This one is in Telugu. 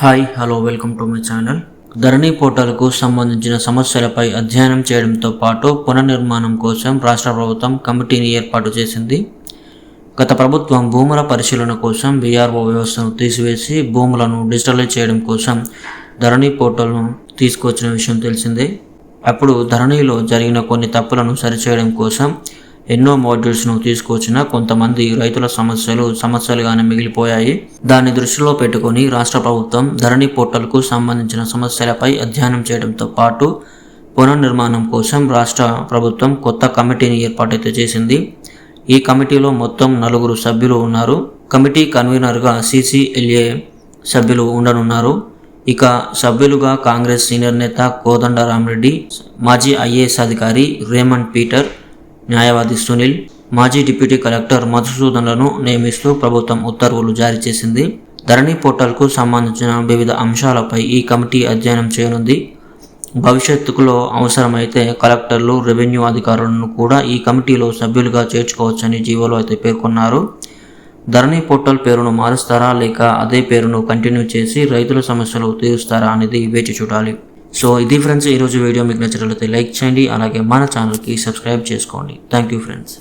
Hi hello welcome to my channel. Dharani పోర్టల్కు సంబంధించిన సమస్యలపై అధ్యయనం చేయడంతో పాటు పునర్నిర్మాణం కోసం రాష్ట్ర ప్రభుత్వం కమిటీని ఏర్పాటు చేసింది. గత ప్రభుత్వం భూముల పరిశీలన కోసం బీఆర్ఓ వ్యవస్థను తీసివేసి భూములను డిజిటలైజ్ చేయడం కోసం ధరణి పోర్టల్ను తీసుకొచ్చిన విషయం తెలిసిందే. అప్పుడు ధరణిలో జరిగిన కొన్ని తప్పులను సరిచేయడం కోసం ఎన్నో మాడ్యూల్స్ను తీసుకొచ్చిన కొంతమంది రైతుల సమస్యలుగానే మిగిలిపోయాయి. దాన్ని దృష్టిలో పెట్టుకుని రాష్ట్ర ప్రభుత్వం ధరణి పోర్టల్కు సంబంధించిన సమస్యలపై అధ్యయనం చేయడంతో పాటు పునర్నిర్మాణం కోసం రాష్ట్ర ప్రభుత్వం కొత్త కమిటీని ఏర్పాటైతే చేసింది. ఈ కమిటీలో మొత్తం 4 సభ్యులు ఉన్నారు. కమిటీ కన్వీనర్గా CCLA సభ్యులు ఉండనున్నారు. ఇక సభ్యులుగా కాంగ్రెస్ సీనియర్ నేత కోదండరామిరెడ్డి, మాజీ IAS అధికారి రేమండ్ పీటర్, న్యాయవాది సునీల్, మాజీ డిప్యూటీ కలెక్టర్ మధుసూదన్లను నియమిస్తూ ప్రభుత్వం ఉత్తర్వులు జారీ చేసింది. ధరణి పోర్టల్కు సంబంధించిన వివిధ అంశాలపై ఈ కమిటీ అధ్యయనం చేయనుంది. భవిష్యత్తులో అవసరమైతే కలెక్టర్లు, రెవెన్యూ అధికారులను కూడా ఈ కమిటీలో సభ్యులుగా చేర్చుకోవచ్చని జీవోలో అయితే పేర్కొన్నారు. ధరణి పోర్టల్ పేరును మారుస్తారా లేక అదే పేరును కంటిన్యూ చేసి రైతుల సమస్యలు తీరుస్తారా అనేది వేచి చూడాలి. సో ఇది ఫ్రెండ్స్, ఈరోజు వీడియో మీకు నచ్చినట్లయితే లైక్ చేయండి, అలాగే మన ఛానల్కి సబ్స్క్రైబ్ చేసుకోండి. Thank you friends.